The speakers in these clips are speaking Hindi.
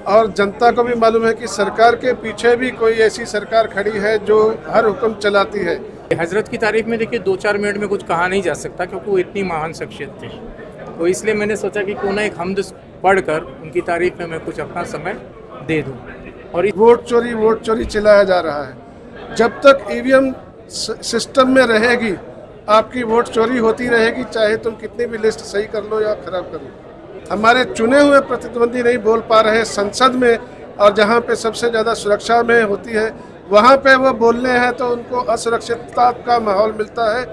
और जनता को भी मालूम है कि सरकार के पीछे भी कोई ऐसी सरकार खड़ी है जो हर हुक्म चलाती है। हजरत की तारीफ में देखिए 2-4 मिनट में कुछ कहा नहीं जा सकता क्योंकि वो इतनी महान शख्सियत थी। तो इसलिए मैंने सोचा कि क्यों ना एक हम्द पढ़कर उनकी तारीफ में मैं कुछ अपना समय दे दूं। और वोट चोरी चिल्लाया जा रहा है। जब तक ईवीएम सिस्टम में रहेगी आपकी वोट चोरी होती रहेगी, चाहे तुम कितनी भी लिस्ट सही कर लो या खराब कर लो। हमारे चुने हुए प्रतिद्वंदी नहीं बोल पा रहे संसद में, और जहाँ पे सबसे ज़्यादा सुरक्षा में होती है वहाँ पे वो बोलने हैं तो उनको असुरक्षितता का माहौल मिलता है।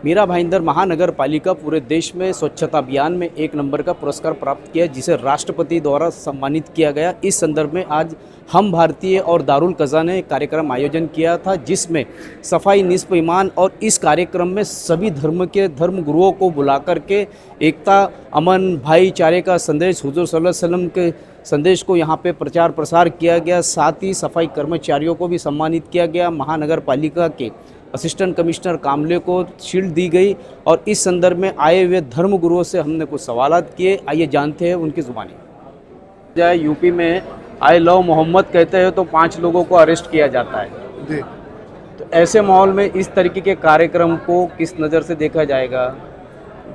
मीरा भाईंदर महानगर पालिका पूरे देश में स्वच्छता अभियान में 1 नंबर का पुरस्कार प्राप्त किया, जिसे राष्ट्रपति द्वारा सम्मानित किया गया। इस संदर्भ में आज हम भारतीय और दारुल कज़ा ने कार्यक्रम आयोजन किया था, जिसमें सफाई निस्फ ईमान, और इस कार्यक्रम में सभी धर्म के धर्म गुरुओं को बुला करके एकता, अमन, भाईचारे का संदेश, हुजूर सल्लल्लाहु अलैहि वसल्लम के संदेश को यहाँ पे प्रचार प्रसार किया गया। साथ ही सफाई कर्मचारियों को भी सम्मानित किया गया। महानगर पालिका के असिस्टेंट कमिश्नर कामले को शील्ड दी गई, और इस संदर्भ में आए हुए धर्म गुरुओं से हमने कुछ सवालात किए। आइए जानते हैं उनकी ज़ुबानी। जाए यूपी में आई लव मोहम्मद कहते हैं तो 5 लोगों को अरेस्ट किया जाता है जी। तो ऐसे माहौल में इस तरीके के कार्यक्रम को किस नज़र से देखा जाएगा?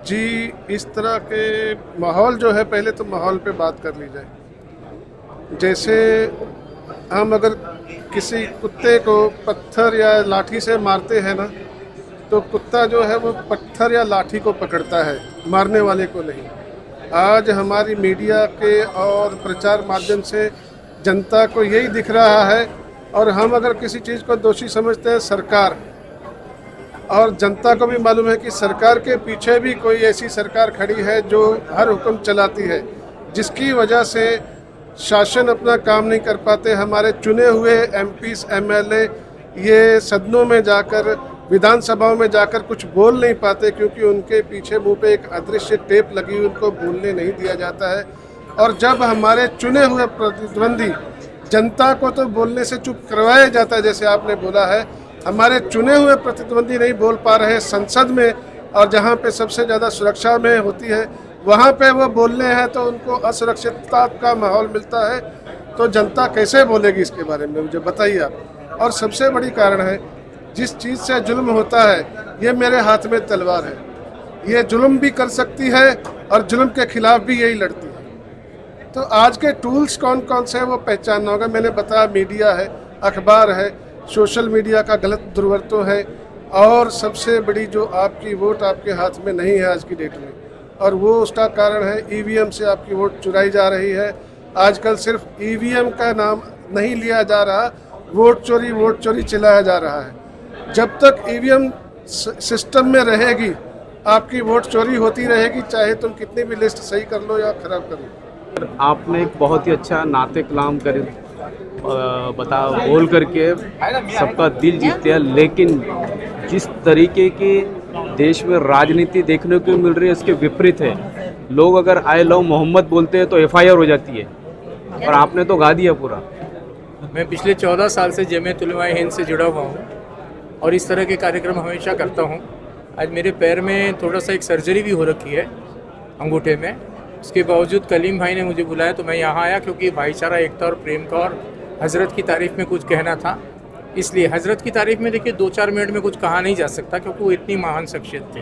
जी, इस तरह के माहौल जो है, पहले तो माहौल पे बात कर ली जाए। जैसे हम अगर किसी कुत्ते को पत्थर या लाठी से मारते हैं ना, तो कुत्ता जो है वो पत्थर या लाठी को पकड़ता है, मारने वाले को नहीं। आज हमारी मीडिया के और प्रचार माध्यम से जनता को यही दिख रहा है, और हम अगर किसी चीज़ को दोषी समझते हैं सरकार, और जनता को भी मालूम है कि सरकार के पीछे भी कोई ऐसी सरकार खड़ी है जो हर हुक्म चलाती है, जिसकी वजह से शासन अपना काम नहीं कर पाते। हमारे चुने हुए एमपीस, एमएलए ये सदनों में जाकर, विधानसभाओं में जाकर कुछ बोल नहीं पाते, क्योंकि उनके पीछे मुंह पे एक अदृश्य टेप लगी, उनको बोलने नहीं दिया जाता है। और जब हमारे चुने हुए प्रतिद्वंदी, जनता को तो बोलने से चुप करवाया जाता है, जैसे आपने बोला है, हमारे चुने हुए प्रतिद्वंदी नहीं बोल पा रहे संसद में, और जहाँ पे सबसे ज़्यादा सुरक्षा में होती है वहाँ पे वो बोलने हैं तो उनको असुरक्षितता का माहौल मिलता है। तो जनता कैसे बोलेगी इसके बारे में, मुझे बताइए आप। और सबसे बड़ी कारण है, जिस चीज़ से जुल्म होता है, ये मेरे हाथ में तलवार है। ये जुल्म भी कर सकती है और जुल्म के खिलाफ भी यही लड़ती है। तो आज के टूल्स कौन कौन से हैं वो पहचानना होगा। मैंने बताया, मीडिया है, अखबार है, सोशल मीडिया का गलत दुर्वरतों है, और सबसे बड़ी जो आपकी वोट आपके हाथ में नहीं है आज की डेट में, और वो उसका कारण है ईवीएम से आपकी वोट चुराई जा रही है। आजकल सिर्फ ईवीएम का नाम नहीं लिया जा रहा, वोट चोरी चिल्लाया जा रहा है। जब तक ईवीएम सिस्टम में रहेगी आपकी वोट चोरी होती रहेगी, चाहे तुम कितनी भी लिस्ट सही कर लो या खराब कर लो। आपने एक बहुत ही अच्छा नाते कलाम कर बोल करके सबका दिल जीत लिया, लेकिन जिस तरीके की देश में राजनीति देखने को मिल रही है उसके विपरीत है। लोग अगर आई लव मोहम्मद बोलते हैं तो एफआईआर हो जाती है, और आपने तो गा दिया पूरा। मैं पिछले 14 साल से जमीयत उलमा हिंद से जुड़ा हुआ हूँ, और इस तरह के कार्यक्रम हमेशा करता हूँ। आज मेरे पैर में थोड़ा सा एक सर्जरी भी हो रखी है, अंगूठे में। उसके बावजूद कलीम भाई ने मुझे बुलाया तो मैं यहाँ आया, क्योंकि भाईचारा, एकता और प्रेम का और हज़रत की तारीफ़ में कुछ कहना था। इसलिए हज़रत की तारीफ़ में देखिए 2-4 मिनट में कुछ कहा नहीं जा सकता, क्योंकि वो इतनी महान शख्सियत थी।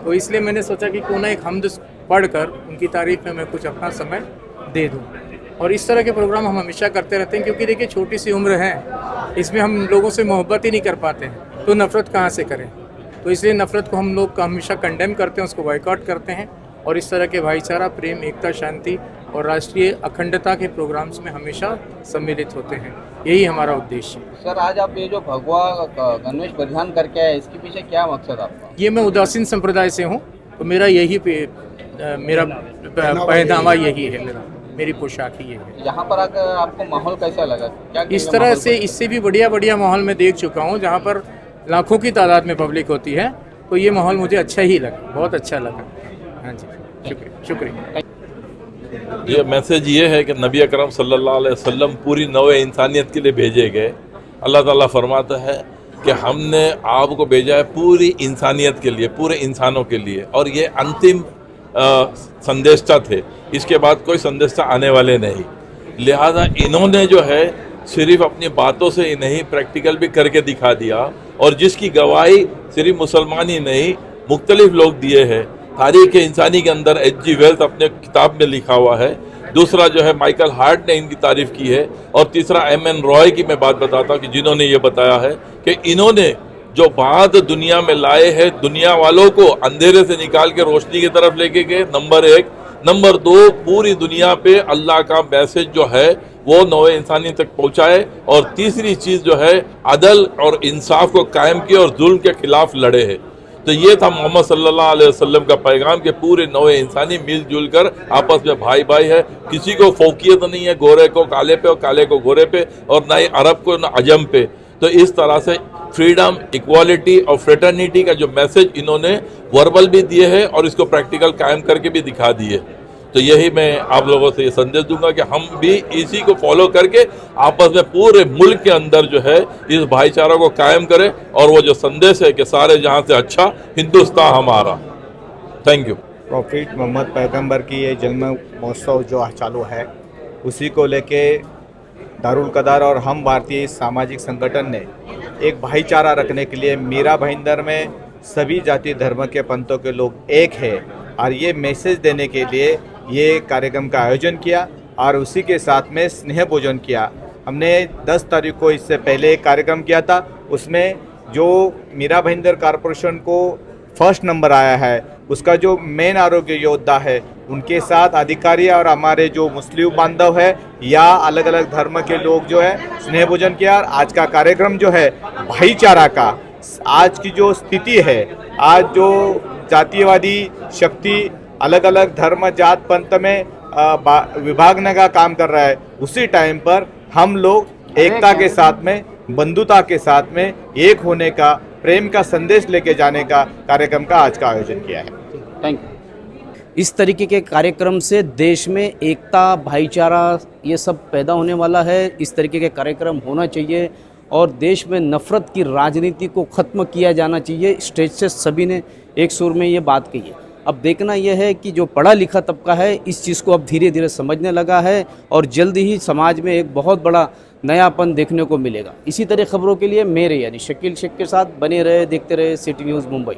तो इसलिए मैंने सोचा कि क्यों ना एक हम्द पढ़कर उनकी तारीफ़ में मैं कुछ अपना समय दे दूँ। और इस तरह के प्रोग्राम हम हमेशा करते रहते हैं, क्योंकि देखिए छोटी सी उम्र है, इसमें हम लोगों से मोहब्बत ही नहीं कर पाते हैं, तो नफ़रत कहाँ से करें। तो इसलिए नफ़रत को हम लोग हमेशा कंडेम करते हैं, उसको बॉयकॉट करते हैं, और इस तरह के भाईचारा, प्रेम, एकता, शांति और राष्ट्रीय अखंडता के प्रोग्राम्स में हमेशा सम्मिलित होते हैं। यही हमारा उद्देश्य है। सर, आज आप ये जो भगवा गणवेश परिधान करके आए, इसके पीछे क्या मकसद आपका? ये मैं उदासीन संप्रदाय से हूँ, तो मेरा यही मेरा पहनावा यही है, मेरी पोशाक ही ये है। यहाँ पर आकर आपको माहौल कैसा लगा? क्या इस तरह से इससे भी बढ़िया माहौल मैं देख चुका हूँ, जहाँ पर लाखों की तादाद में पब्लिक होती है, तो ये माहौल मुझे अच्छा ही लगा, बहुत अच्छा लगा। हाँ जी, शुक्रिया। ये मैसेज ये है कि नबी अकरम सल्लल्लाहु अलैहि वसल्लम पूरी नौ इंसानियत के लिए भेजे गए। अल्लाह ताला फरमाता है कि हमने आपको भेजा है पूरी इंसानियत के लिए, पूरे इंसानों के लिए, और ये अंतिम संदेशा थे। इसके बाद कोई संदेशा आने वाले नहीं। लिहाजा इन्होंने जो है सिर्फ अपनी बातों से ही नहीं, प्रैक्टिकल भी करके दिखा दिया, और जिसकी गवाही सिर्फ मुसलमान ही नहीं मुख्तलिफ लोग दिए हैं। तारीख़ इंसानी के अंदर H.G. वेल्स अपने किताब में लिखा हुआ है। दूसरा जो है माइकल हार्ट ने इनकी तारीफ़ की है, और तीसरा M.N. रॉय की मैं बात बताता हूँ कि जिन्होंने ये बताया है कि इन्होंने जो बात दुनिया में लाए हैं, दुनिया वालों को अंधेरे से निकाल के रोशनी की तरफ लेके गए, नंबर 1। नंबर 2, पूरी दुनिया पे अल्लाह का मैसेज जो है वो नौए इंसानी तक पहुँचाए, और तीसरी चीज़ जो है अदल और इंसाफ को कायम किया और जुल्म के खिलाफ लड़े हैं। तो ये था मोहम्मद सल्लल्लाहु अलैहि वसल्लम का पैगाम कि पूरे नौए इंसानी मिलजुल कर आपस में भाई भाई है, किसी को फौकियत नहीं है, गोरे को काले पे और काले को गोरे पे, और ना ही अरब को ना अजम पे। तो इस तरह से फ्रीडम, इक्वालिटी और फ्रेटर्निटी का जो मैसेज इन्होंने वर्बल भी दिए हैं और इसको प्रैक्टिकल कायम करके भी दिखा दिए। तो यही मैं आप लोगों से ये संदेश दूंगा कि हम भी इसी को फॉलो करके आपस में पूरे मुल्क के अंदर जो है इस भाईचारा को कायम करें, और वो जो संदेश है कि सारे जहां से अच्छा हिंदुस्तान हमारा। Thank you. प्रॉफिट मोहम्मद पैगंबर की ये जन्म महोत्सव जो चालू है, उसी को लेके दारुल कदार और हम भारतीय सामाजिक संगठन ने एक भाईचारा रखने के लिए मीरा भाईंदर में सभी जाति धर्म के पंथों के लोग एक है, और ये मैसेज देने के लिए ये कार्यक्रम का आयोजन किया, और उसी के साथ में स्नेह भोजन किया। हमने 10 तारीख को इससे पहले एक कार्यक्रम किया था, उसमें जो मीरा भाईंदर कॉरपोरेशन को फर्स्ट नंबर आया है, उसका जो मेन आरोग्य योद्धा है, उनके साथ अधिकारी और हमारे जो मुस्लिम बांधव है या अलग अलग धर्म के लोग जो है स्नेह भोजन किया। और आज का कार्यक्रम जो है भाईचारा का, आज की जो स्थिति है, आज जो जातीयवादी शक्ति अलग अलग धर्म जात पंथ में विभागने का काम कर रहा है, उसी टाइम पर हम लोग एकता के साथ में, बंधुता के साथ में एक होने का, प्रेम का संदेश लेके जाने का कार्यक्रम का आज का आयोजन किया है। Thank you. इस तरीके के कार्यक्रम से देश में एकता, भाईचारा ये सब पैदा होने वाला है। इस तरीके के कार्यक्रम होना चाहिए और देश में नफ़रत की राजनीति को ख़त्म किया जाना चाहिए। स्टेज से सभी ने एक सुर में ये बात कही है। अब देखना यह है कि जो पढ़ा लिखा तबका है इस चीज़ को अब धीरे धीरे समझने लगा है और जल्द ही समाज में एक बहुत बड़ा नयापन देखने को मिलेगा। इसी तरह खबरों के लिए मेरे यानी शकील शेख के साथ बने रहे, देखते रहे सिटी न्यूज़ मुंबई।